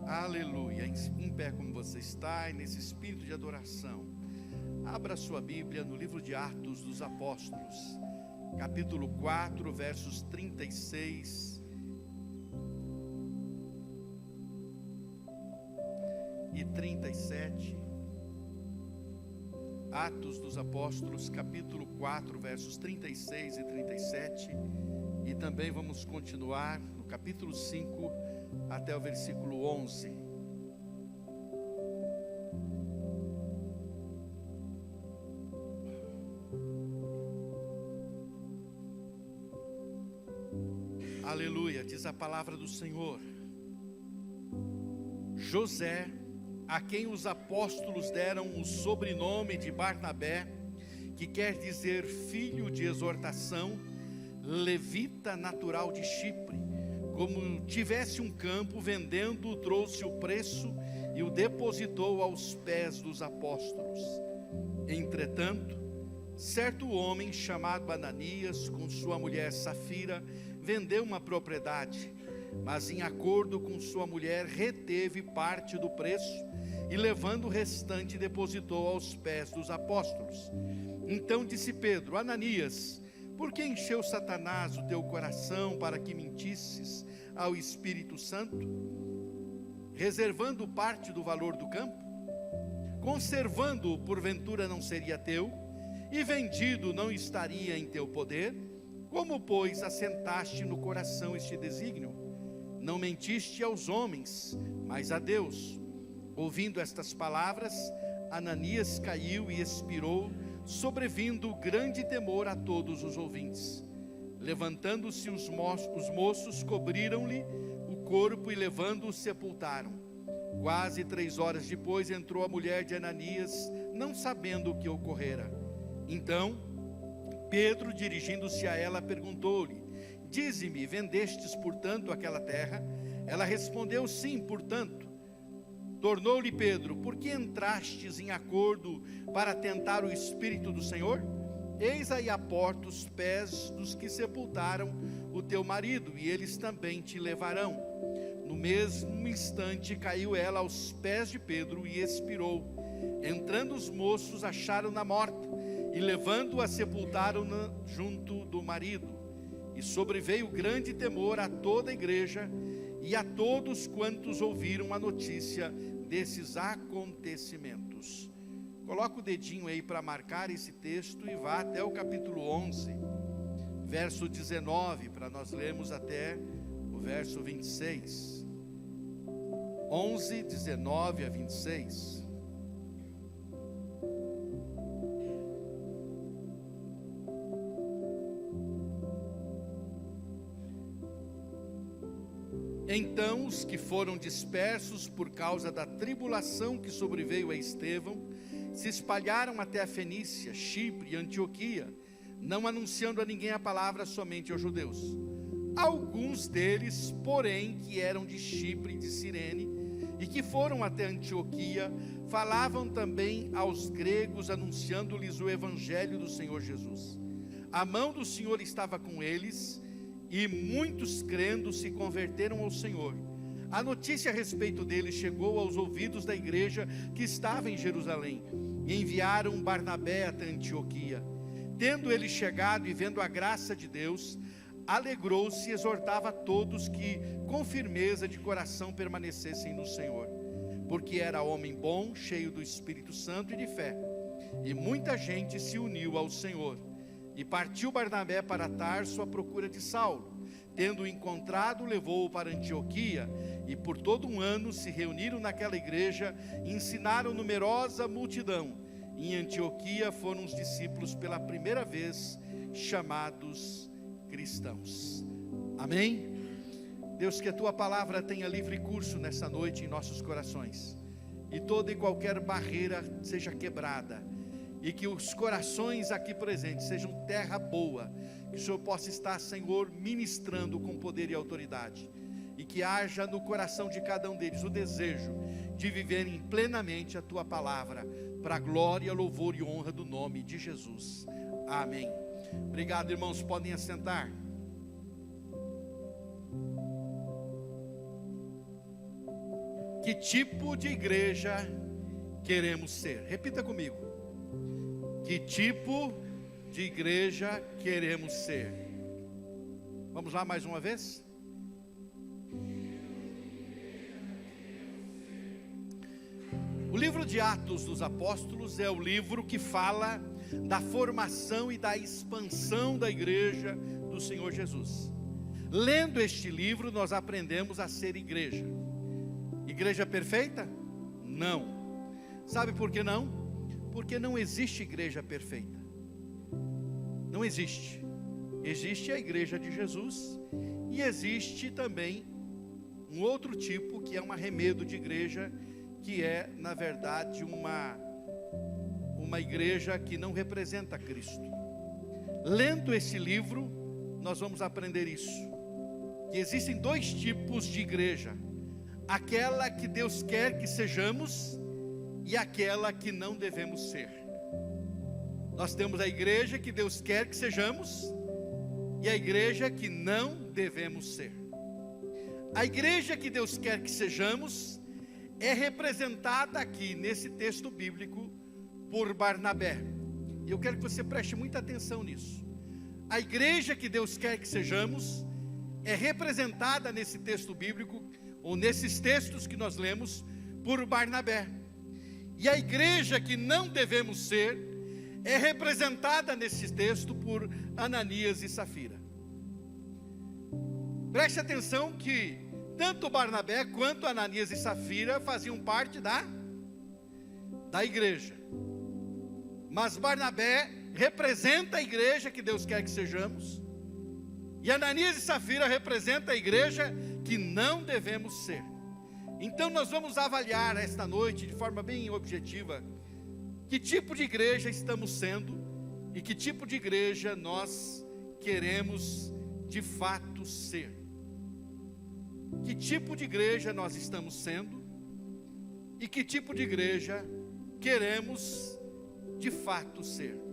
Aleluia. Em pé como você está, e nesse espírito de adoração, abra sua Bíblia no livro de Atos dos Apóstolos, capítulo 4, versos 36 e 37. Atos dos Apóstolos, capítulo 4, versos 36 e 37. E também vamos continuar no capítulo 5 até o versículo 11. Aleluia, diz a palavra do Senhor. José, a quem os apóstolos deram o sobrenome de Barnabé, que quer dizer filho de exortação, levita natural de Chipre, como tivesse um campo, vendendo, trouxe o preço e o depositou aos pés dos apóstolos. Entretanto, certo homem chamado Ananias, com sua mulher Safira, vendeu uma propriedade, mas em acordo com sua mulher reteve parte do preço e, levando o restante, depositou aos pés dos apóstolos. Então disse Pedro: Ananias, por que encheu Satanás o teu coração para que mentisses ao Espírito Santo, reservando parte do valor do campo? Conservando-o, porventura não seria teu, e vendido não estaria em teu poder? Como, pois, assentaste no coração este desígnio? Não mentiste aos homens, mas a Deus. Ouvindo estas palavras, Ananias caiu e expirou, sobrevindo grande temor a todos os ouvintes. Levantando-se os moços, cobriram-lhe o corpo e, levando-o, sepultaram. Quase 3 horas depois entrou a mulher de Ananias, não sabendo o que ocorrera. Então Pedro, dirigindo-se a ela, perguntou-lhe: Dize-me, vendestes, portanto, aquela terra? Ela respondeu: Sim, portanto. Tornou-lhe Pedro: Por que entrastes em acordo para tentar o Espírito do Senhor? Eis aí à porta os pés dos que sepultaram o teu marido, e eles também te levarão. No mesmo instante caiu ela aos pés de Pedro e expirou. Entrando os moços, acharam-na morta, e levando-a, sepultaram-na junto do marido. E sobreveio grande temor a toda a igreja e a todos quantos ouviram a notícia desses acontecimentos. Coloca o dedinho aí para marcar esse texto e vá até o capítulo 11, verso 19, para nós lermos até o verso 26. 11, 19 a 26. Então os que foram dispersos por causa da tribulação que sobreveio a Estevão se espalharam até a Fenícia, Chipre e Antioquia, não anunciando a ninguém a palavra, somente aos judeus. Alguns deles, porém, que eram de Chipre e de Cirene e que foram até Antioquia, falavam também aos gregos, anunciando-lhes o evangelho do Senhor Jesus. A mão do Senhor estava com eles, e muitos, crendo, se converteram ao Senhor. A notícia a respeito deles chegou aos ouvidos da igreja que estava em Jerusalém, e enviaram Barnabé até Antioquia. Tendo ele chegado e vendo a graça de Deus, alegrou-se e exortava a todos que com firmeza de coração permanecessem no Senhor, porque era homem bom, cheio do Espírito Santo e de fé, e muita gente se uniu ao Senhor. E partiu Barnabé para Tarso à procura de Saulo. Tendo-o encontrado, levou-o para Antioquia, e por todo um ano se reuniram naquela igreja e ensinaram numerosa multidão. Em Antioquia foram os discípulos pela primeira vez chamados cristãos. Amém? Deus, que a tua palavra tenha livre curso nessa noite em nossos corações, e toda e qualquer barreira seja quebrada, e que os corações aqui presentes sejam terra boa, que o Senhor possa estar, Senhor, ministrando com poder e autoridade, e que haja no coração de cada um deles o desejo de viverem plenamente a tua palavra, para a glória, louvor e honra do nome de Jesus. Amém. Obrigado, irmãos, podem assentar. Que tipo de igreja queremos ser? Repita comigo. Que tipo de igreja queremos ser? Vamos lá mais uma vez? O livro de Atos dos Apóstolos é o livro que fala da formação e da expansão da igreja do Senhor Jesus. Lendo este livro, nós aprendemos a ser igreja. Igreja perfeita? Não. Sabe por que não? Porque não existe igreja perfeita. Não existe. Existe a igreja de Jesus e existe também um outro tipo que é um arremedo de igreja, que é, na verdade, uma igreja que não representa Cristo. Lendo esse livro, nós vamos aprender isso. Que existem dois tipos de igreja: aquela que Deus quer que sejamos e aquela que não devemos ser. Nós temos a igreja que Deus quer que sejamos e a igreja que não devemos ser. A igreja que Deus quer que sejamos é representada aqui nesse texto bíblico por Barnabé. E eu quero que você preste muita atenção nisso. A igreja que Deus quer que sejamos é representada nesse texto bíblico, ou nesses textos que nós lemos, por Barnabé. E a igreja que não devemos ser é representada nesse texto por Ananias e Safira. Preste atenção que tanto Barnabé quanto Ananias e Safira faziam parte da igreja. Mas Barnabé representa a igreja que Deus quer que sejamos, e Ananias e Safira representam a igreja que não devemos ser. Então nós vamos avaliar esta noite, de forma bem objetiva, que tipo de igreja estamos sendo e que tipo de igreja nós queremos de fato ser. Que tipo de igreja nós estamos sendo e que tipo de igreja queremos de fato ser.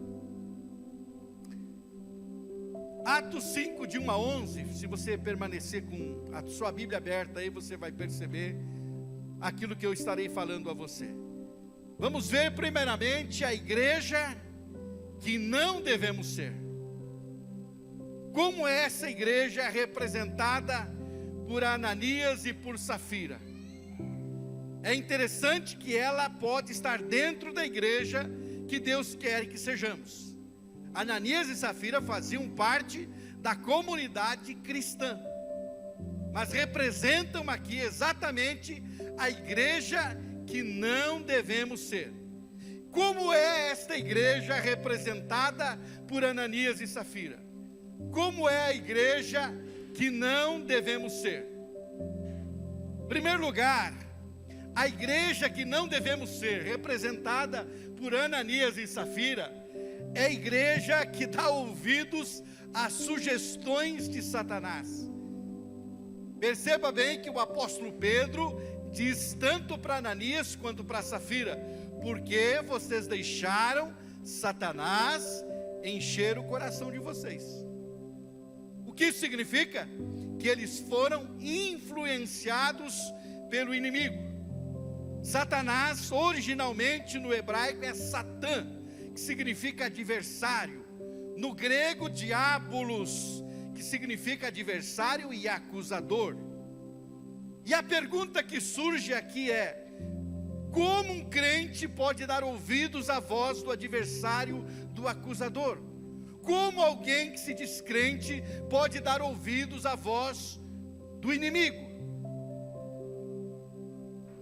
Atos 5, de 1 a 11, se você permanecer com a sua Bíblia aberta, aí você vai perceber aquilo que eu estarei falando a você. Vamos ver primeiramente a igreja que não devemos ser. Como é essa igreja representada por Ananias e por Safira? É interessante que ela pode estar dentro da igreja que Deus quer que sejamos. Ananias e Safira faziam parte da comunidade cristã, mas representam aqui exatamente a igreja que não devemos ser. Como é esta igreja representada por Ananias e Safira? Como é a igreja que não devemos ser? Em primeiro lugar, a igreja que não devemos ser, representada por Ananias e Safira, é a igreja que dá ouvidos às sugestões de Satanás. Perceba bem que o apóstolo Pedro diz tanto para Ananias quanto para Safira: porque vocês deixaram Satanás encher o coração de vocês. O que isso significa? Que eles foram influenciados pelo inimigo. Satanás, originalmente no hebraico, é Satã, que significa adversário. No grego, diabolos, que significa adversário e acusador. E a pergunta que surge aqui é: como um crente pode dar ouvidos à voz do adversário, do acusador? Como alguém que se diz crente pode dar ouvidos à voz do inimigo?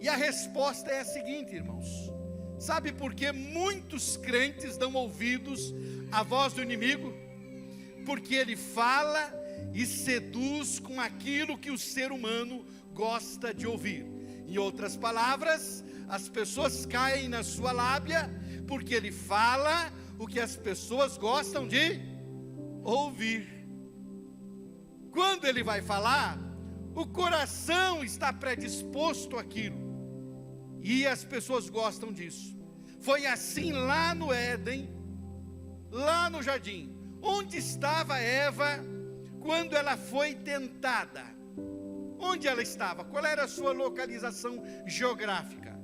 E a resposta é a seguinte, irmãos: sabe por que muitos crentes dão ouvidos à voz do inimigo? Porque ele fala e seduz com aquilo que o ser humano gosta de ouvir. Em outras palavras, as pessoas caem na sua lábia porque ele fala o que as pessoas gostam de ouvir. Quando ele vai falar, o coração está predisposto àquilo, e as pessoas gostam disso. Foi assim lá no Éden, lá no jardim. Onde estava Eva quando ela foi tentada? Onde ela estava? Qual era a sua localização geográfica?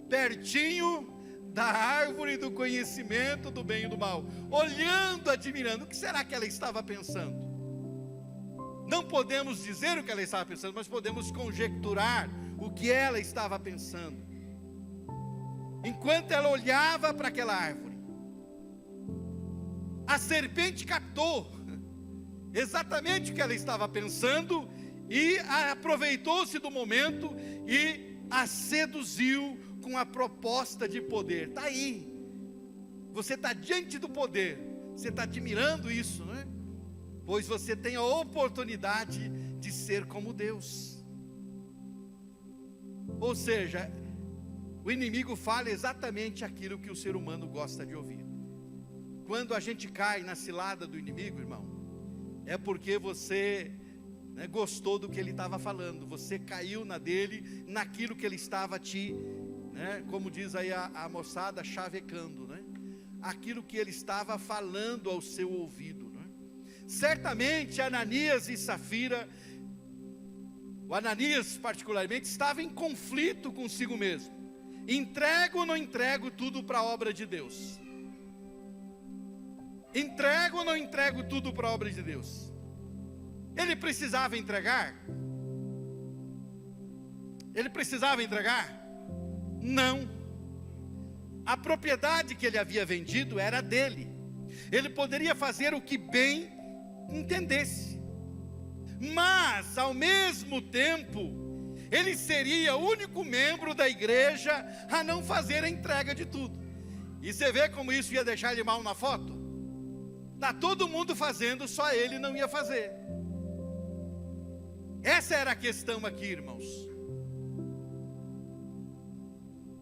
Pertinho da árvore do conhecimento do bem e do mal, olhando, admirando. O que será que ela estava pensando? Não podemos dizer o que ela estava pensando, mas podemos conjecturar o que ela estava pensando. Enquanto ela olhava para aquela árvore, a serpente captou exatamente o que ela estava pensando e aproveitou-se do momento e a seduziu com a proposta de poder. Está aí, você está diante do poder, você está admirando isso, não é? Pois você tem a oportunidade de ser como Deus. Ou seja, o inimigo fala exatamente aquilo que o ser humano gosta de ouvir. Quando a gente cai na cilada do inimigo, irmão, é porque você gostou do que ele estava falando, você caiu na dele, naquilo que ele estava como diz aí a moçada, chavecando, aquilo que ele estava falando ao seu ouvido. Certamente Ananias e Safira, o Ananias particularmente, estava em conflito consigo mesmo. Entrego ou não entrego tudo para a obra de Deus? Entrego ou não entrego tudo para a obra de Deus? Ele precisava entregar? Ele precisava entregar? Não. A propriedade que ele havia vendido era dele. Ele poderia fazer o que bem entendesse. Mas, ao mesmo tempo, ele seria o único membro da igreja a não fazer a entrega de tudo. E você vê como isso ia deixar ele mal na foto? Está todo mundo fazendo, só ele não ia fazer. Essa era a questão aqui, irmãos.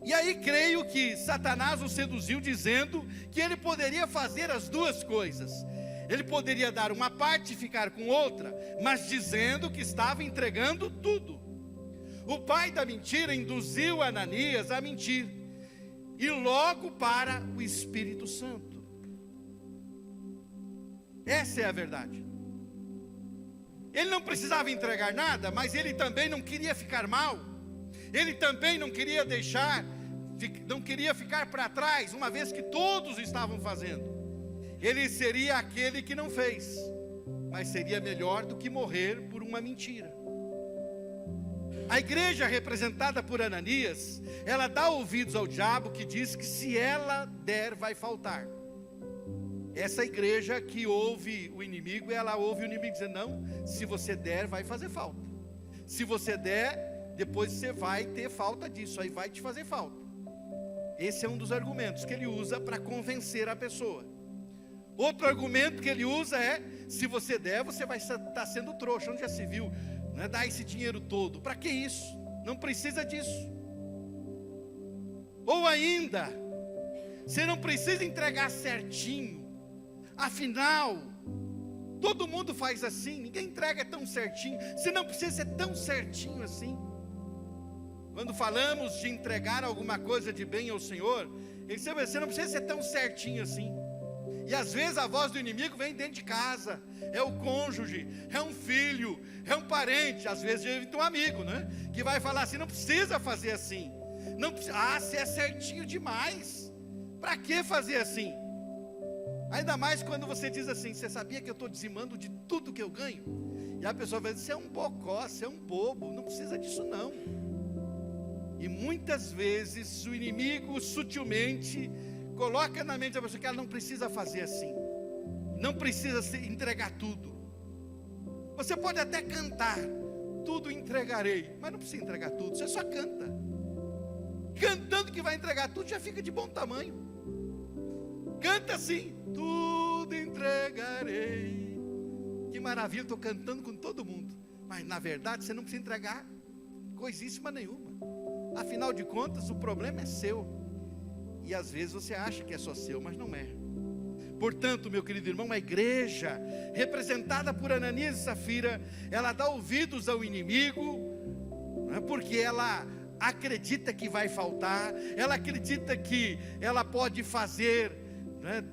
E aí creio que Satanás o seduziu dizendo que ele poderia fazer as duas coisas. Ele poderia dar uma parte e ficar com outra, mas dizendo que estava entregando tudo. O pai da mentira induziu Ananias a mentir, e logo para o Espírito Santo. Essa é a verdade. Ele não precisava entregar nada, mas ele também não queria ficar mal. Ele também não queria ficar para trás, uma vez que todos estavam fazendo. Ele seria aquele que não fez, mas seria melhor do que morrer por uma mentira. A igreja representada por Ananias, ela dá ouvidos ao diabo, que diz que se ela der, vai faltar. Essa igreja que ouve o inimigo, ela ouve o inimigo dizendo: não, se você der, vai fazer falta. Se você der, depois você vai ter falta disso, aí vai te fazer falta. Esse é um dos argumentos que ele usa para convencer a pessoa. Outro argumento que ele usa é: se você der, você vai estar sendo trouxa. Onde já se viu, dar esse dinheiro todo? Para que isso? Não precisa disso. Ou ainda, você não precisa entregar certinho. Afinal, todo mundo faz assim, ninguém entrega tão certinho. Você não precisa ser tão certinho assim. Quando falamos de entregar alguma coisa de bem ao Senhor, você não precisa ser tão certinho assim. E às vezes a voz do inimigo vem dentro de casa, é o cônjuge, é um filho, é um parente, às vezes é um amigo, que vai falar assim: não precisa fazer assim, não precisa, você é certinho demais, para que fazer assim? Ainda mais quando você diz assim: você sabia que eu estou dizimando de tudo que eu ganho? E a pessoa vai dizer: você é um bocó, você é um bobo, não precisa disso não. E muitas vezes o inimigo sutilmente coloca na mente da pessoa que ela não precisa fazer assim, não precisa entregar tudo. Você pode até cantar: tudo entregarei, mas não precisa entregar tudo, você só canta. Cantando que vai entregar tudo, já fica de bom tamanho. Canta assim: tudo entregarei. Que maravilha, estou cantando com todo mundo. Mas na verdade você não precisa entregar coisíssima nenhuma. Afinal de contas, o problema é seu. E às vezes você acha que é só seu, mas não é. Portanto, meu querido irmão, a igreja representada por Ananias e Safira, ela dá ouvidos ao inimigo, porque ela acredita que vai faltar, ela acredita que ela pode fazer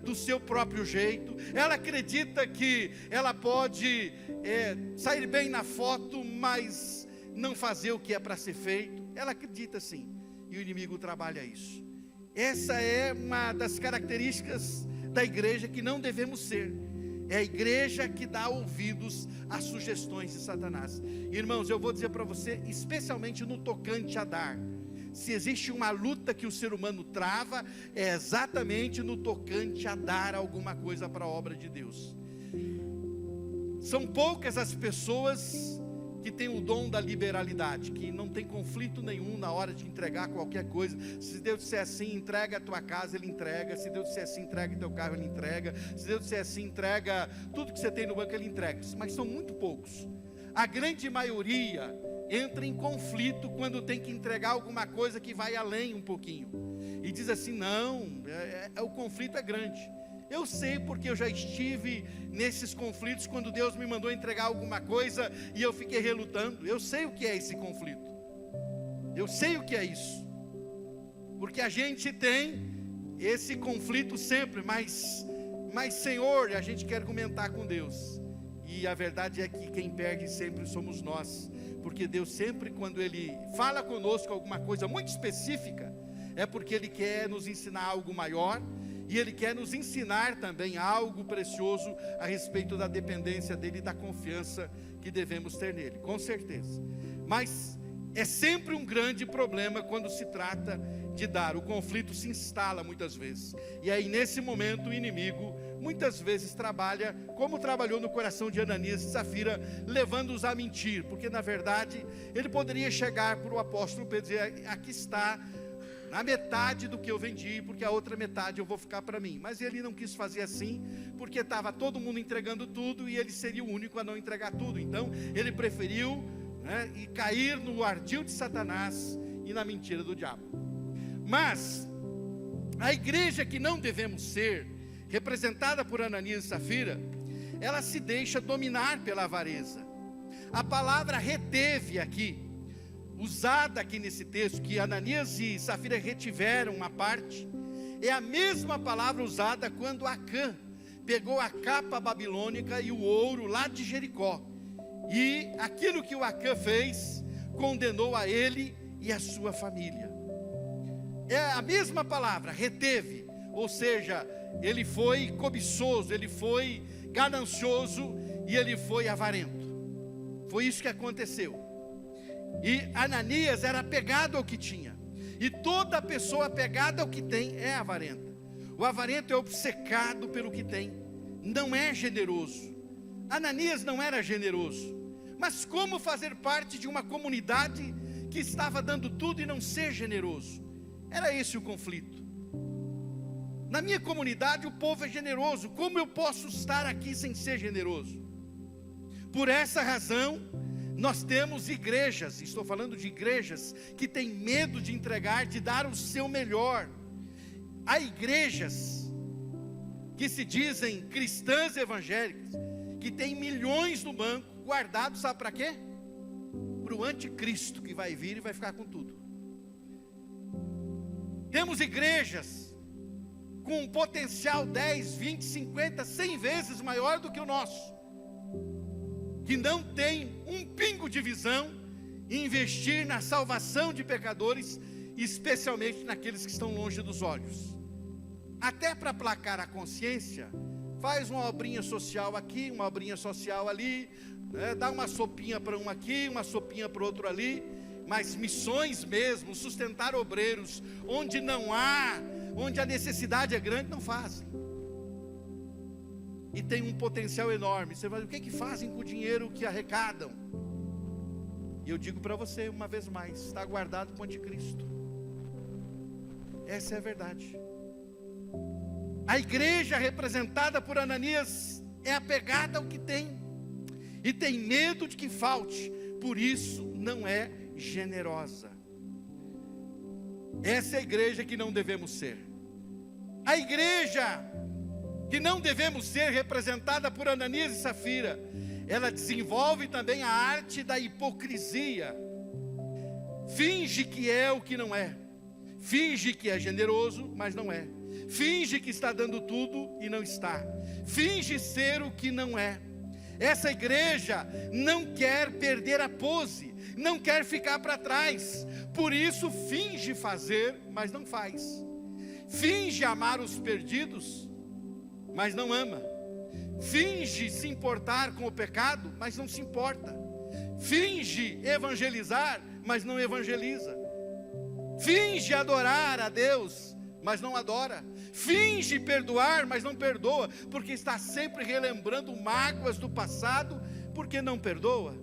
do seu próprio jeito, ela acredita que ela pode sair bem na foto, mas não fazer o que é para ser feito. Ela acredita sim, e o inimigo trabalha isso. Essa é uma das características da igreja que não devemos ser. É a igreja que dá ouvidos às sugestões de Satanás. Irmãos, eu vou dizer para você, especialmente no tocante a dar, se existe uma luta que o ser humano trava, é exatamente no tocante a dar alguma coisa para a obra de Deus. São poucas as pessoas que têm o dom da liberalidade, que não tem conflito nenhum na hora de entregar qualquer coisa. Se Deus disser assim, entrega a tua casa, Ele entrega. Se Deus disser assim, entrega o teu carro, Ele entrega. Se Deus disser assim, entrega tudo que você tem no banco, Ele entrega. Mas são muito poucos. A grande maioria entra em conflito quando tem que entregar alguma coisa que vai além um pouquinho, e diz assim, não, o conflito é grande. Eu sei, porque eu já estive nesses conflitos, quando Deus me mandou entregar alguma coisa, e eu fiquei relutando. Eu sei o que é esse conflito, eu sei o que é isso, porque a gente tem esse conflito sempre, mas Senhor, a gente quer argumentar com Deus, e a verdade é que quem perde sempre somos nós, porque Deus sempre, quando Ele fala conosco alguma coisa muito específica, é porque Ele quer nos ensinar algo maior, e Ele quer nos ensinar também algo precioso a respeito da dependência dEle e da confiança que devemos ter nele, com certeza. Mas é sempre um grande problema quando se trata de dar. O conflito se instala muitas vezes, e aí nesse momento o inimigo muitas vezes trabalha, como trabalhou no coração de Ananias e Safira, levando-os a mentir, porque na verdade ele poderia chegar para o apóstolo Pedro e dizer, aqui está na metade do que eu vendi, porque a outra metade eu vou ficar para mim. Mas ele não quis fazer assim, porque estava todo mundo entregando tudo, e ele seria o único a não entregar tudo. Então ele preferiu e cair no ardil de Satanás e na mentira do diabo. Mas a igreja que não devemos ser, representada por Ananias e Safira, ela se deixa dominar pela avareza. A palavra reteve aqui, usada aqui nesse texto, que Ananias e Safira retiveram uma parte, é a mesma palavra usada quando Acã pegou a capa babilônica e o ouro lá de Jericó, e aquilo que o Acã fez, condenou a ele e a sua família. É a mesma palavra, reteve, ou seja, ele foi cobiçoso, ele foi ganancioso e ele foi avarento. Foi isso que aconteceu. E Ananias era apegado ao que tinha, e toda pessoa apegada ao que tem é avarenta. O avarento é obcecado pelo que tem, não é generoso. Ananias não era generoso, mas como fazer parte de uma comunidade que estava dando tudo e não ser generoso? Era esse o conflito. Na minha comunidade o povo é generoso, como eu posso estar aqui sem ser generoso? Por essa razão, nós temos igrejas, estou falando de igrejas, que têm medo de entregar, de dar o seu melhor. Há igrejas que se dizem cristãs evangélicas, que têm milhões no banco, guardados, sabe para quê? Para o anticristo que vai vir e vai ficar com tudo. Temos igrejas com um potencial 10, 20, 50, 100 vezes maior do que o nosso, que não tem um pingo de visão em investir na salvação de pecadores, especialmente naqueles que estão longe dos olhos. Até para aplacar a consciência, faz uma obrinha social aqui, uma obrinha social ali, dá uma sopinha para um aqui, uma sopinha para o outro ali, mas missões mesmo, sustentar obreiros, onde não há, onde a necessidade é grande, não fazem. E tem um potencial enorme. Você vai, o que fazem com o dinheiro que arrecadam? E eu digo para você uma vez mais, está guardado com o anticristo. Essa é a verdade. A igreja representada por Ananias é apegada ao que tem, e tem medo de que falte, por isso não é generosa. Essa é a igreja que não devemos ser. A igreja que não devemos ser, representada por Ananias e Safira, ela desenvolve também a arte da hipocrisia. Finge que é o que não é, finge que é generoso, mas não é, finge que está dando tudo e não está, finge ser o que não é. Essa igreja não quer perder a pose, não quer ficar para trás, por isso finge fazer, mas não faz. Finge amar os perdidos, mas não ama. Finge se importar com o pecado, mas não se importa. Finge evangelizar, mas não evangeliza. Finge adorar a Deus, mas não adora. Finge perdoar, mas não perdoa, porque está sempre relembrando mágoas do passado, porque não perdoa.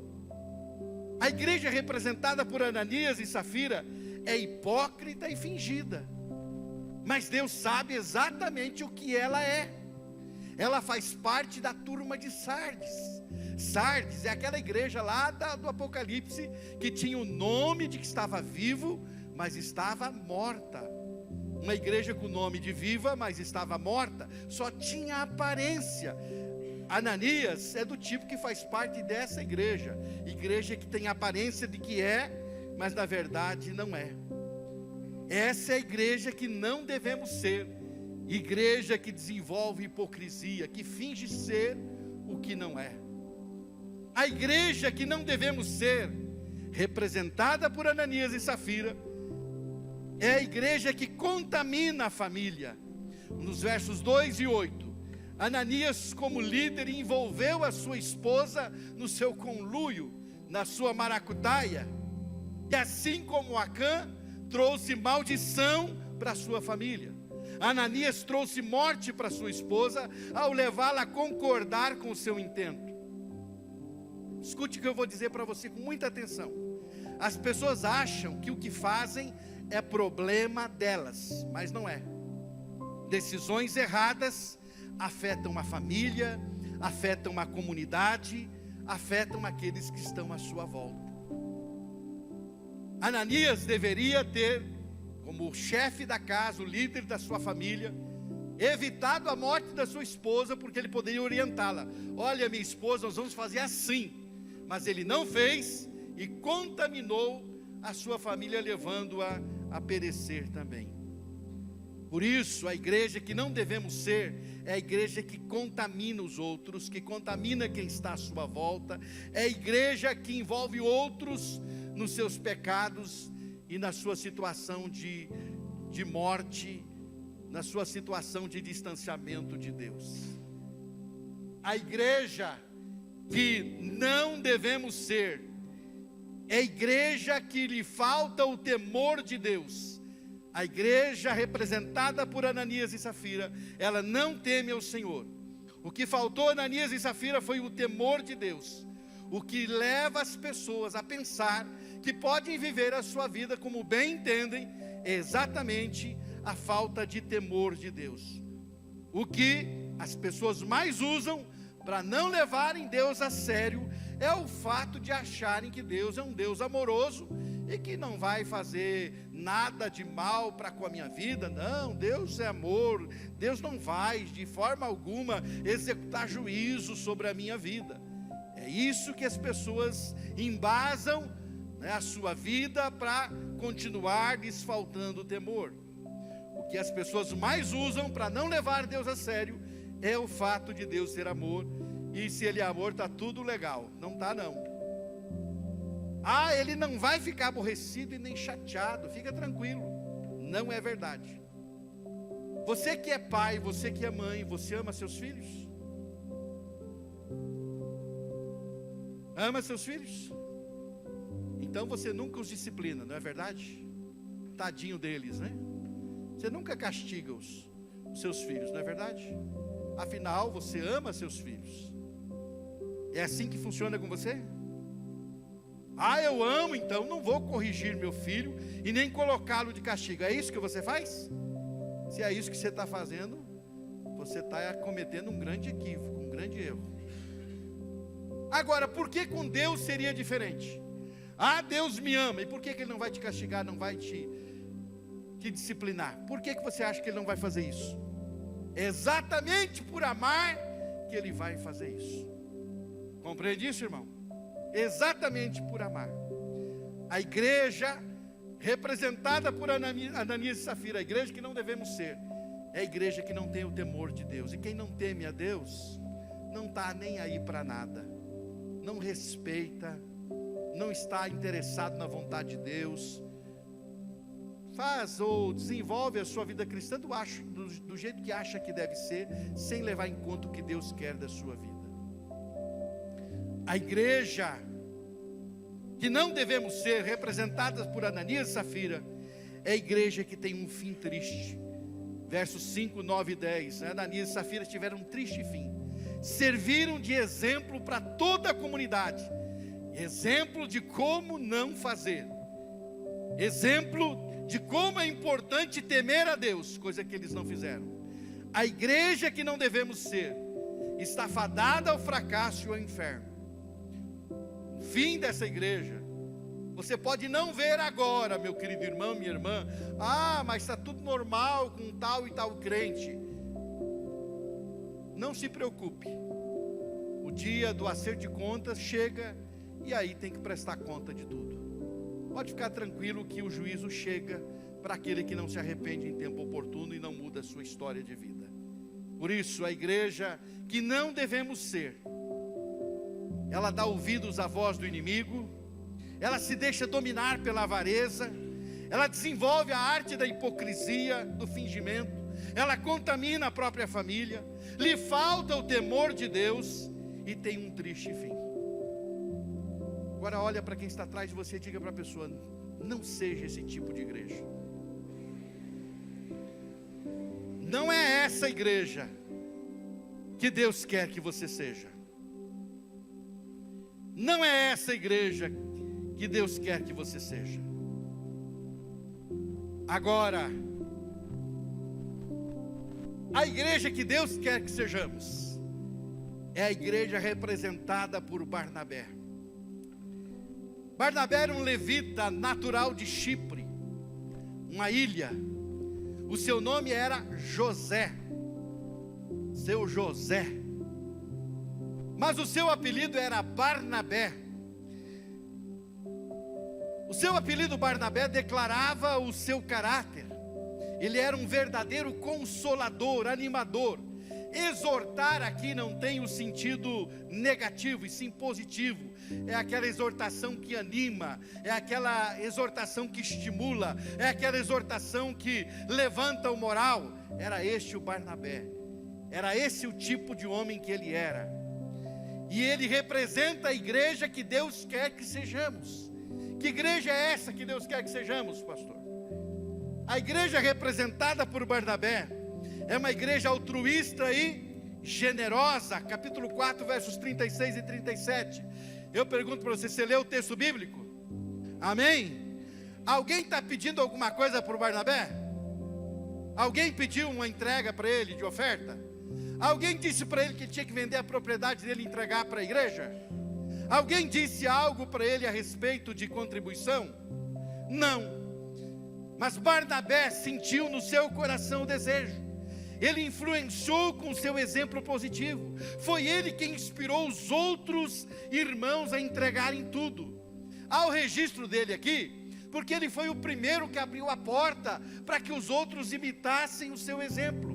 A igreja representada por Ananias e Safira é hipócrita e fingida, mas Deus sabe exatamente o que ela é. Ela faz parte da turma de Sardes. Sardes é aquela igreja lá do Apocalipse, que tinha o nome de que estava vivo, mas estava morta. Uma igreja com o nome de viva, mas estava morta, só tinha aparência. Ananias é do tipo que faz parte dessa igreja, igreja que tem aparência de que é, mas na verdade não é. Essa é a igreja que não devemos ser, igreja que desenvolve hipocrisia, que finge ser o que não é. A igreja que não devemos ser, representada por Ananias e Safira, é a igreja que contamina a família. Nos versos 2 e 8, Ananias, como líder, envolveu a sua esposa no seu conluio, na sua maracutaia, e assim como Acã, trouxe maldição para a sua família. Ananias trouxe morte para sua esposa, ao levá-la a concordar com o seu intento. Escute o que eu vou dizer para você com muita atenção. As pessoas acham que o que fazem é problema delas, mas não é. Decisões erradas afetam a família, afetam a comunidade, afetam aqueles que estão à sua volta. Ananias deveria ter, como chefe da casa, o líder da sua família, evitado a morte da sua esposa, porque ele poderia orientá-la. Olha, minha esposa, nós vamos fazer assim. Mas ele não fez e contaminou a sua família, levando-a a perecer também. Por isso, a igreja que não devemos ser é a igreja que contamina os outros, que contamina quem está à sua volta, é a igreja que envolve outros nos seus pecados e na sua situação de morte, na sua situação de distanciamento de Deus. A igreja que não devemos ser é a igreja que lhe falta o temor de Deus. A igreja representada por Ananias e Safira, ela não teme ao Senhor. O que faltou a Ananias e Safira foi o temor de Deus. O que leva as pessoas a pensar que podem viver a sua vida como bem entendem, é exatamente a falta de temor de Deus. O que as pessoas mais usam para não levarem Deus a sério é o fato de acharem que Deus é um Deus amoroso e que não vai fazer nada de mal para com a minha vida. Não, Deus é amor, Deus não vai de forma alguma executar juízo sobre a minha vida. É isso que as pessoas embasam, né, a sua vida para continuar lhes faltando o temor. O que as pessoas mais usam para não levar Deus a sério é o fato de Deus ser amor, e se Ele é amor, está tudo legal. Não está não. Ele não vai ficar aborrecido e nem chateado, fica tranquilo. Não é verdade. Você que é pai, você que é mãe, você ama seus filhos? Ama seus filhos? Então você nunca os disciplina, não é verdade? Tadinho deles, né? Você nunca castiga os seus filhos, não é verdade? Afinal, você ama seus filhos. É assim que funciona com você? Eu amo, então não vou corrigir meu filho e nem colocá-lo de castigo. É isso que você faz? Se é isso que você está fazendo, você está cometendo um grande equívoco, um grande erro. Agora, por que com Deus seria diferente? Deus me ama, e por que Ele não vai te castigar, não vai te disciplinar? Por que você acha que Ele não vai fazer isso? É exatamente por amar que Ele vai fazer isso. Compreende isso, irmão? Exatamente por amar. A igreja representada por Ananias e Safira, a igreja que não devemos ser, é a igreja que não tem o temor de Deus. E quem não teme a Deus não está nem aí para nada, não respeita, não está interessado na vontade de Deus, faz ou desenvolve a sua vida cristã do jeito que acha que deve ser, sem levar em conta o que Deus quer da sua vida. A igreja que não devemos ser, representadas por Ananias e Safira, é a igreja que tem um fim triste. Versos 5, 9 e 10. Ananias e Safira tiveram um triste fim. Serviram de exemplo para toda a comunidade. Exemplo de como não fazer. Exemplo de como é importante temer a Deus, coisa que eles não fizeram. A igreja que não devemos ser, está fadada ao fracasso e ao inferno. O fim dessa igreja, você pode não ver agora, meu querido irmão, minha irmã. Mas está tudo normal com tal e tal crente. Não se preocupe. O dia do acerto de contas chega, e aí tem que prestar conta de tudo. Pode ficar tranquilo que o juízo chega para aquele que não se arrepende em tempo oportuno e não muda a sua história de vida. Por isso, a igreja que não devemos ser, ela dá ouvidos à voz do inimigo, ela se deixa dominar pela avareza, ela desenvolve a arte da hipocrisia, do fingimento, ela contamina a própria família, lhe falta o temor de Deus e tem um triste fim. Agora olha para quem está atrás de você e diga para a pessoa: não seja esse tipo de igreja. Não é essa igreja que Deus quer que você seja. Não é essa igreja que Deus quer que você seja. Agora, a igreja que Deus quer que sejamos é a igreja representada por Barnabé. Barnabé era um levita natural de Chipre, uma ilha. O seu nome era José, seu José. Mas o seu apelido era Barnabé. O seu apelido Barnabé declarava o seu caráter. Ele era um verdadeiro consolador, animador. Exortar aqui não tem o sentido negativo, e sim positivo. É aquela exortação que anima, é aquela exortação que estimula, é aquela exortação que levanta o moral. Era este o Barnabé. Era esse o tipo de homem que ele era. E ele representa a igreja que Deus quer que sejamos. Que igreja é essa que Deus quer que sejamos, pastor? A igreja representada por Barnabé é uma igreja altruísta e generosa. Capítulo 4, versos 36 e 37. Eu pergunto para você, você leu o texto bíblico? Amém? Alguém está pedindo alguma coisa para o Barnabé? Alguém pediu uma entrega para ele de oferta? Alguém disse para ele que tinha que vender a propriedade dele e entregar para a igreja? Alguém disse algo para ele a respeito de contribuição? Não. Mas Barnabé sentiu no seu coração o desejo. Ele influenciou com seu exemplo positivo. Foi ele quem inspirou os outros irmãos a entregarem tudo. Há o registro dele aqui, porque ele foi o primeiro que abriu a porta para que os outros imitassem o seu exemplo.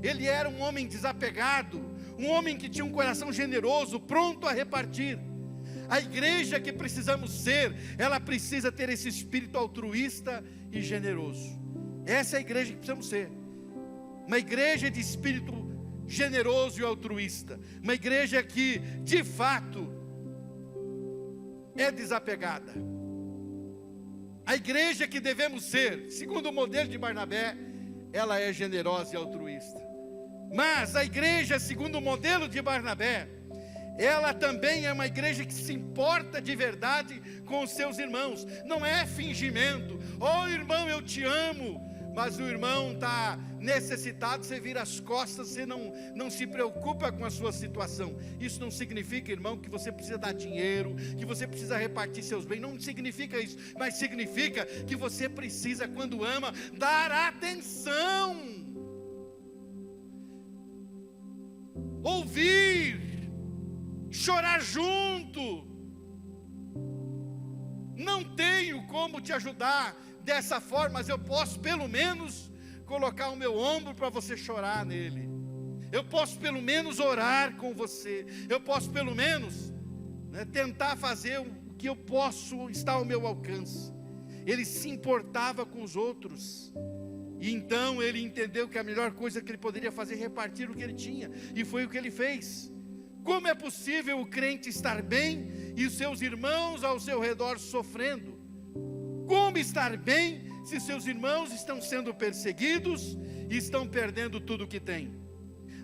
Ele era um homem desapegado, um homem que tinha um coração generoso, pronto a repartir. A igreja que precisamos ser, ela precisa ter esse espírito altruísta e generoso. Essa é a igreja que precisamos ser. Uma igreja de espírito generoso e altruísta. Uma igreja que, de fato, é desapegada. A igreja que devemos ser, segundo o modelo de Barnabé, ela é generosa e altruísta. Mas a igreja, segundo o modelo de Barnabé, ela também é uma igreja que se importa de verdade com os seus irmãos. Não é fingimento. Oh, irmão, eu te amo. Mas o irmão está necessitado, você vira as costas, você não se preocupa com a sua situação. Isso não significa, irmão, que você precisa dar dinheiro, que você precisa repartir seus bens. Não significa isso, mas significa que você precisa, quando ama, dar atenção, ouvir, chorar junto. Não tenho como te ajudar dessa forma, mas eu posso pelo menos colocar o meu ombro para você chorar nele. Eu posso pelo menos orar com você. Eu posso pelo menos tentar fazer o que eu posso estar ao meu alcance. Ele se importava com os outros. E então ele entendeu que a melhor coisa que ele poderia fazer é repartir o que ele tinha. E foi o que ele fez. Como é possível o crente estar bem e os seus irmãos ao seu redor sofrendo? Como estar bem se seus irmãos estão sendo perseguidos e estão perdendo tudo o que têm?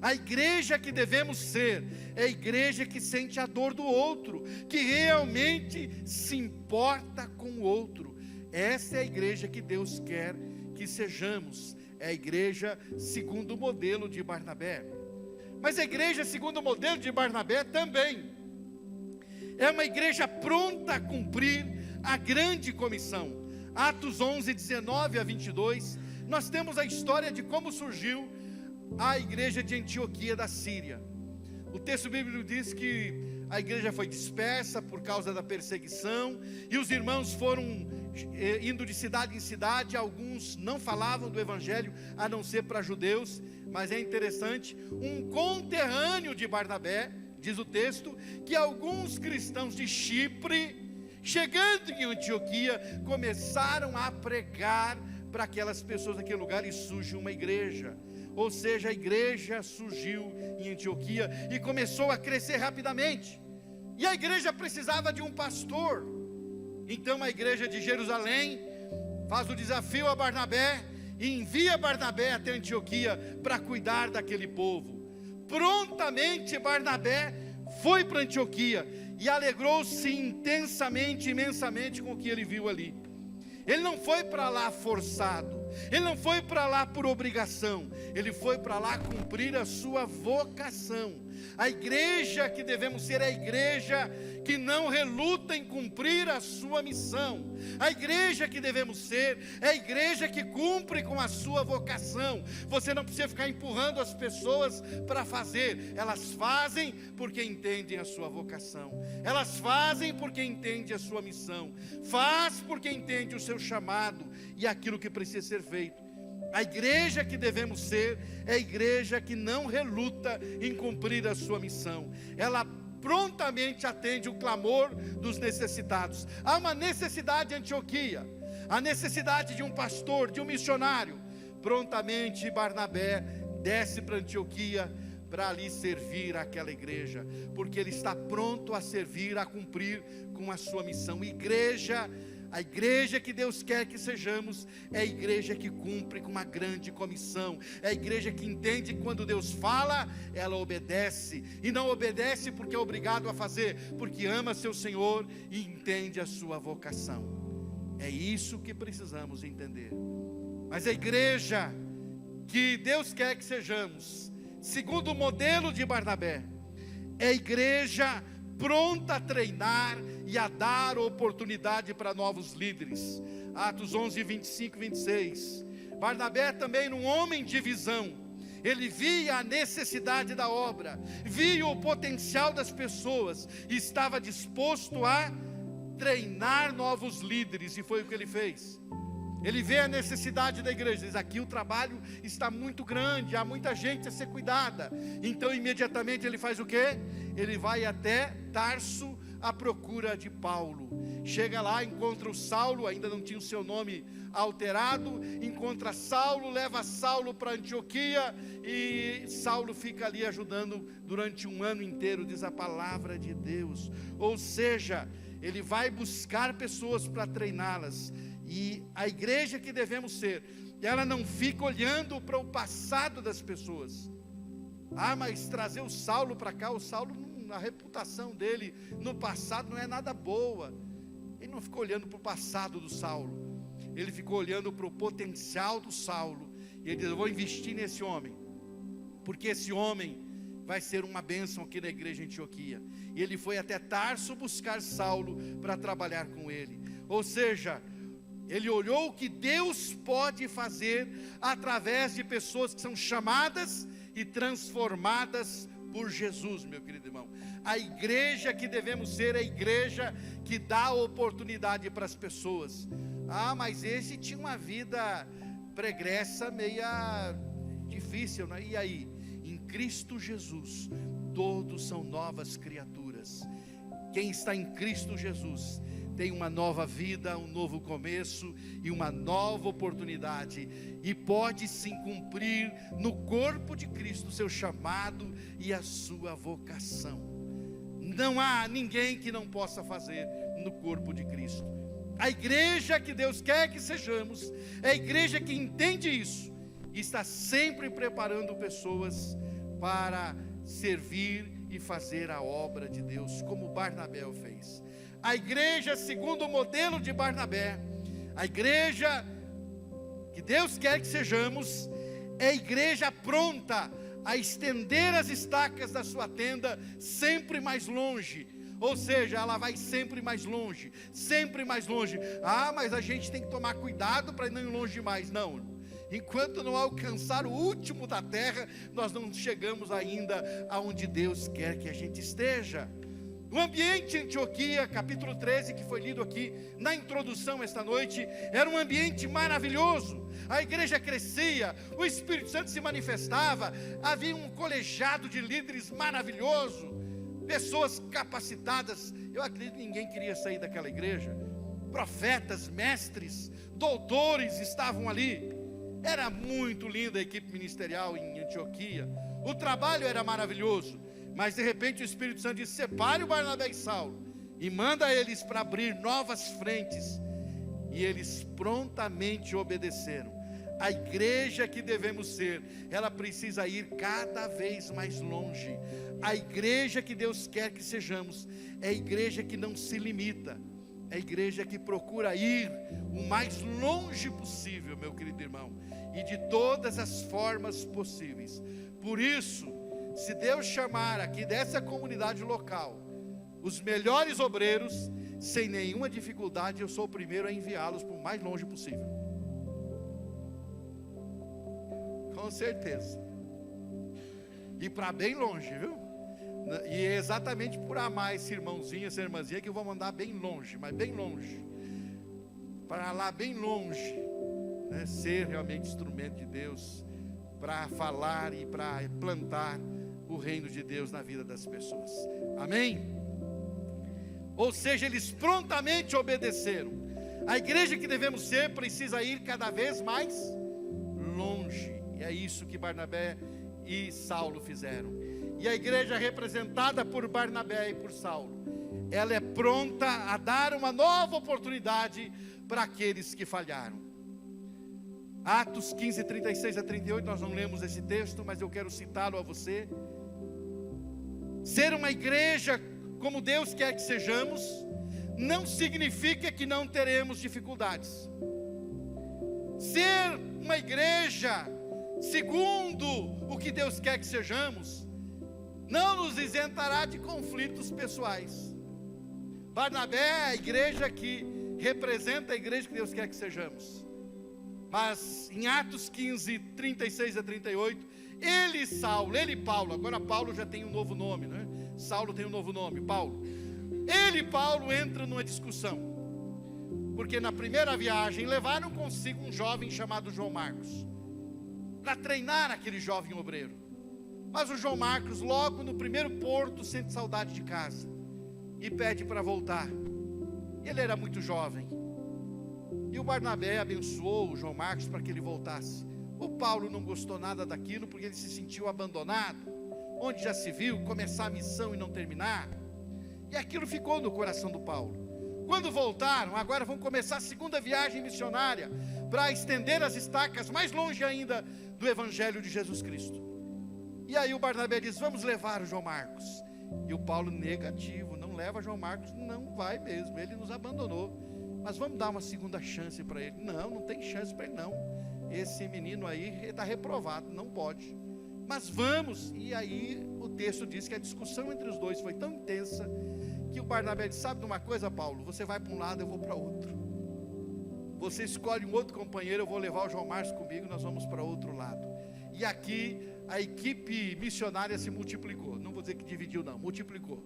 A igreja que devemos ser é a igreja que sente a dor do outro, que realmente se importa com o outro. Essa é a igreja que Deus quer que sejamos. É a igreja segundo o modelo de Barnabé. Mas a igreja segundo o modelo de Barnabé também é uma igreja pronta a cumprir a grande comissão. Atos 11, 19 a 22, nós temos a história de como surgiu a igreja de Antioquia da Síria. O texto bíblico diz que a igreja foi dispersa por causa da perseguição, e os irmãos foram indo de cidade em cidade. Alguns não falavam do evangelho, a não ser para judeus. Mas é interessante, um conterrâneo de Barnabé, diz o texto, que alguns cristãos de Chipre, chegando em Antioquia, começaram a pregar para aquelas pessoas daquele lugar, e surge uma igreja. Ou seja, a igreja surgiu em Antioquia e começou a crescer rapidamente. E a igreja precisava de um pastor. Então a igreja de Jerusalém faz o desafio a Barnabé e envia Barnabé até Antioquia para cuidar daquele povo. Prontamente Barnabé foi para Antioquia e alegrou-se intensamente, imensamente com o que ele viu ali. Ele não foi para lá forçado, ele não foi para lá por obrigação, ele foi para lá cumprir a sua vocação. A igreja que devemos ser é a igreja que não reluta em cumprir a sua missão. A igreja que devemos ser é a igreja que cumpre com a sua vocação. Você não precisa ficar empurrando as pessoas para fazer. Elas fazem porque entendem a sua vocação. Elas fazem porque entendem a sua missão. Faz porque entende o seu chamado e aquilo que precisa ser feito. A igreja que devemos ser é a igreja que não reluta em cumprir a sua missão. Ela prontamente atende o clamor dos necessitados. Há uma necessidade em Antioquia, a necessidade de um pastor, de um missionário. Prontamente Barnabé desce para Antioquia para ali servir aquela igreja, porque ele está pronto a servir, a cumprir com a sua missão. A igreja que Deus quer que sejamos é a igreja que cumpre com uma grande comissão. É a igreja que entende que quando Deus fala, ela obedece. E não obedece porque é obrigado a fazer, porque ama seu Senhor e entende a sua vocação. É isso que precisamos entender. Mas a igreja que Deus quer que sejamos, segundo o modelo de Barnabé, é a igreja pronta a treinar e a dar oportunidade para novos líderes. Atos 11, 25 e 26. Barnabé também um homem de visão. Ele via a necessidade da obra, via o potencial das pessoas e estava disposto a treinar novos líderes, e foi o que ele fez. Ele vê a necessidade da igreja, diz: aqui o trabalho está muito grande, há muita gente a ser cuidada. Então imediatamente ele faz o quê? Ele vai até Tarso à procura de Paulo. Chega lá, encontra o Saulo, ainda não tinha o seu nome alterado. Encontra Saulo, leva Saulo para Antioquia, e Saulo fica ali ajudando durante um ano inteiro, diz a palavra de Deus. Ou seja, ele vai buscar pessoas para treiná-las. E a igreja que devemos ser, ela não fica olhando para o passado das pessoas. Ah, mas trazer o Saulo para cá, o Saulo, a reputação dele no passado não é nada boa. Ele não ficou olhando para o passado do Saulo, ele ficou olhando para o potencial do Saulo. E ele diz: eu vou investir nesse homem, porque esse homem vai ser uma bênção aqui na igreja em Antioquia. E ele foi até Tarso buscar Saulo para trabalhar com ele. Ou seja, ele olhou o que Deus pode fazer através de pessoas que são chamadas e transformadas por Jesus, meu querido irmão. A igreja que devemos ser é a igreja que dá oportunidade para as pessoas. Ah, mas esse tinha uma vida pregressa, meia difícil, né? E aí? Em Cristo Jesus, todos são novas criaturas. quem está em Cristo Jesus tem uma nova vida, um novo começo e uma nova oportunidade, e pode sim cumprir no corpo de Cristo o seu chamado e a sua vocação. Não há ninguém que não possa fazer no corpo de Cristo. A igreja que Deus quer que sejamos é a igreja que entende isso e está sempre preparando pessoas para servir e fazer a obra de Deus, como Barnabé o fez. A igreja segundo o modelo de Barnabé, a igreja que Deus quer que sejamos, é a igreja pronta a estender as estacas da sua tenda sempre mais longe. Ou seja, ela vai sempre mais longe, sempre mais longe. Ah, mas a gente tem que tomar cuidado para não ir longe demais. Não, enquanto não alcançar o último da terra, nós não chegamos ainda aonde Deus quer que a gente esteja. O ambiente em Antioquia, capítulo 13, que foi lido aqui na introdução esta noite, era um ambiente maravilhoso. A igreja crescia, o Espírito Santo se manifestava, havia um colegiado de líderes maravilhoso, pessoas capacitadas. Eu acredito que ninguém queria sair daquela igreja. Profetas, mestres, doutores estavam ali. Era muito linda a equipe ministerial em Antioquia. O trabalho era maravilhoso. Mas de repente o Espírito Santo diz: separe o Barnabé e Saulo e manda eles para abrir novas frentes. E eles prontamente obedeceram. A igreja que devemos ser, ela precisa ir cada vez mais longe. A igreja que Deus quer que sejamos é a igreja que não se limita, é a igreja que procura ir o mais longe possível, meu querido irmão, e de todas as formas possíveis. Por isso, se Deus chamar aqui dessa comunidade local os melhores obreiros, sem nenhuma dificuldade, eu sou o primeiro a enviá-los para o mais longe possível. Com certeza. E para bem longe, viu? E é exatamente por amar esse irmãozinho, essa irmãzinha, que eu vou mandar bem longe, mas bem longe. Para lá bem longe, né? Ser realmente instrumento de Deus, para falar e para plantar o reino de Deus na vida das pessoas. Amém? Ou seja, eles prontamente obedeceram. A igreja que devemos ser precisa ir cada vez mais longe. E é isso que Barnabé e Saulo fizeram. E a igreja representada por Barnabé e por Saulo, ela é pronta a dar uma nova oportunidade para aqueles que falharam. Atos 15, 36 a 38, nós não lemos esse texto, mas eu quero citá-lo a você. Ser uma igreja como Deus quer que sejamos, não significa que não teremos dificuldades. Ser uma igreja segundo o que Deus quer que sejamos, não nos isentará de conflitos pessoais. Barnabé é a igreja que representa a igreja que Deus quer que sejamos. Mas em Atos 15, 36 a 38, ele e Saulo, ele e Paulo, agora Paulo já tem um novo nome, né? Saulo tem um novo nome, Paulo. Ele e Paulo entram numa discussão, porque na primeira viagem levaram consigo um jovem chamado João Marcos, para treinar aquele jovem obreiro. Mas o João Marcos, logo no primeiro porto, sente saudade de casa e pede para voltar. Ele era muito jovem, e o Barnabé abençoou o João Marcos para que ele voltasse. O Paulo não gostou nada daquilo, porque ele se sentiu abandonado, onde já se viu começar a missão e não terminar. E aquilo ficou no coração do Paulo. Quando voltaram, agora vão começar a segunda viagem missionária, para estender as estacas mais longe ainda do Evangelho de Jesus Cristo. E aí o Barnabé diz: vamos levar o João Marcos. E o Paulo, negativo, não leva João Marcos, não vai mesmo, ele nos abandonou. Mas vamos dar uma segunda chance para ele. Não, não tem chance para ele não. Esse menino aí está reprovado, não pode. Mas vamos. E aí o texto diz que a discussão entre os dois foi tão intensa, que o Barnabé disse: sabe de uma coisa, Paulo? Você vai para um lado, eu vou para outro. Você escolhe um outro companheiro, eu vou levar o João Marcos comigo, nós vamos para outro lado. E aqui a equipe missionária se multiplicou. Não vou dizer que dividiu não, multiplicou.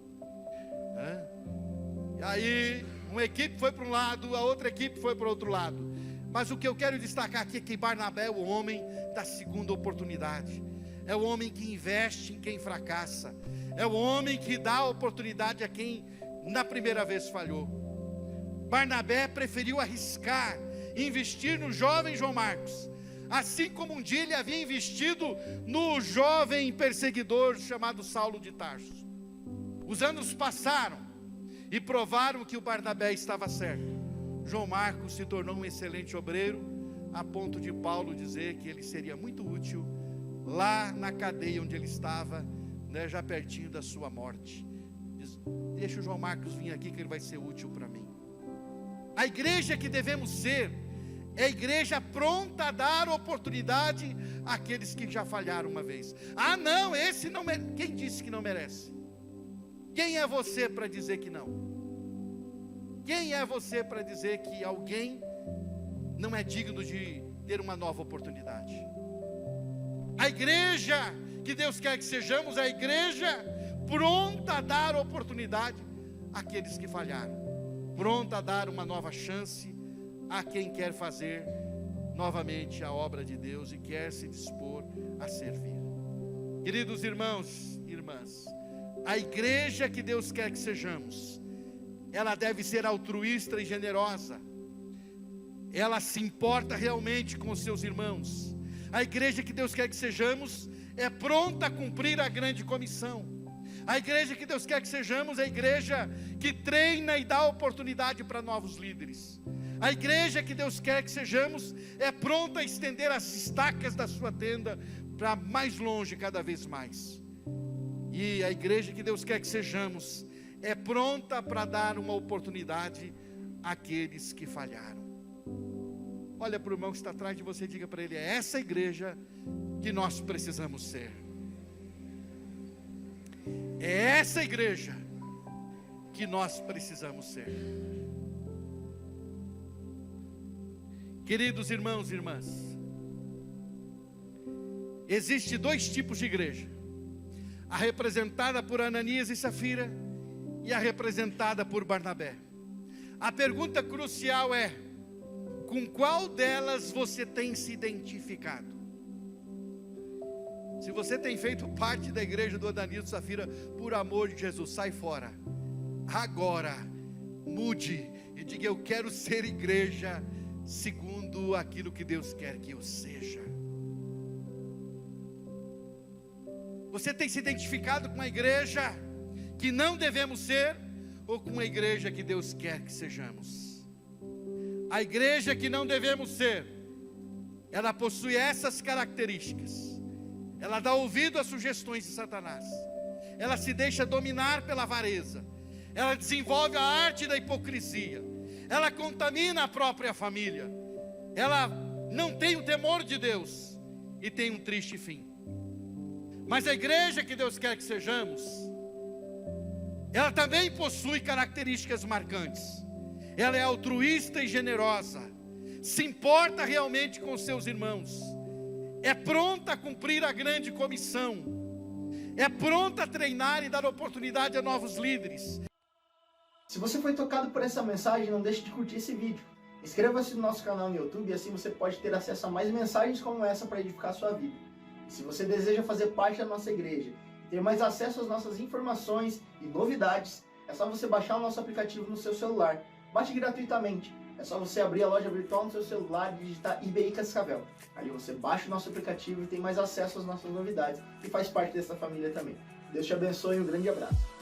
E aí uma equipe foi para um lado, a outra equipe foi para o outro lado. Mas o que eu quero destacar aqui é que Barnabé é o homem da segunda oportunidade. É o homem que investe em quem fracassa. É o homem que dá oportunidade a quem na primeira vez falhou. Barnabé preferiu arriscar, investir no jovem João Marcos, assim como um dia ele havia investido no jovem perseguidor chamado Saulo de Tarso. Os anos passaram e provaram que o Barnabé estava certo. João Marcos se tornou um excelente obreiro, a ponto de Paulo dizer que ele seria muito útil lá na cadeia onde ele estava, já pertinho da sua morte. Diz, deixa o João Marcos vir aqui que ele vai ser útil para mim. A igreja que devemos ser é a igreja pronta a dar oportunidade àqueles que já falharam uma vez. Ah não, esse não merece. Quem disse que não merece? Quem é você para dizer que não? Quem é você para dizer que alguém não é digno de ter uma nova oportunidade? A igreja que Deus quer que sejamos é a igreja pronta a dar oportunidade àqueles que falharam, pronta a dar uma nova chance a quem quer fazer novamente a obra de Deus e quer se dispor a servir. Queridos irmãos e irmãs, a igreja que Deus quer que sejamos, ela deve ser altruísta e generosa. Ela se importa realmente com os seus irmãos. A igreja que Deus quer que sejamos é pronta a cumprir a grande comissão. A igreja que Deus quer que sejamos é a igreja que treina e dá oportunidade para novos líderes. A igreja que Deus quer que sejamos é pronta a estender as estacas da sua tenda para mais longe cada vez mais. E a igreja que Deus quer que sejamos é pronta para dar uma oportunidade àqueles que falharam. Olha para o irmão que está atrás de você e diga para ele: é essa igreja que nós precisamos ser. É essa igreja que nós precisamos ser. Queridos irmãos e irmãs, existe dois tipos de igreja: a representada por Ananias e Safira e a representada por Barnabé. A pergunta crucial é: com qual delas você tem se identificado? Se você tem feito parte da igreja do Ananias e Safira, por amor de Jesus, sai fora. Agora, mude e diga: eu quero ser igreja segundo aquilo que Deus quer que eu seja. Você tem se identificado com a igreja que não devemos ser, ou com a igreja que Deus quer que sejamos? A igreja que não devemos ser, ela possui essas características: ela dá ouvido às sugestões de Satanás, ela se deixa dominar pela avareza, ela desenvolve a arte da hipocrisia, ela contamina a própria família, ela não tem o temor de Deus e tem um triste fim. Mas a igreja que Deus quer que sejamos, ela também possui características marcantes. Ela é altruísta e generosa, se importa realmente com seus irmãos, é pronta a cumprir a grande comissão, é pronta a treinar e dar oportunidade a novos líderes. Se você foi tocado por essa mensagem, não deixe de curtir esse vídeo. Inscreva-se no nosso canal no YouTube e assim você pode ter acesso a mais mensagens como essa para edificar a sua vida. E se você deseja fazer parte da nossa igreja e ter mais acesso às nossas informações e novidades, é só você baixar o nosso aplicativo no seu celular. Baixe gratuitamente. É só você abrir a loja virtual no seu celular e digitar IBI Cascavel. Ali você baixa o nosso aplicativo e tem mais acesso às nossas novidades e faz parte dessa família também. Deus te abençoe e um grande abraço.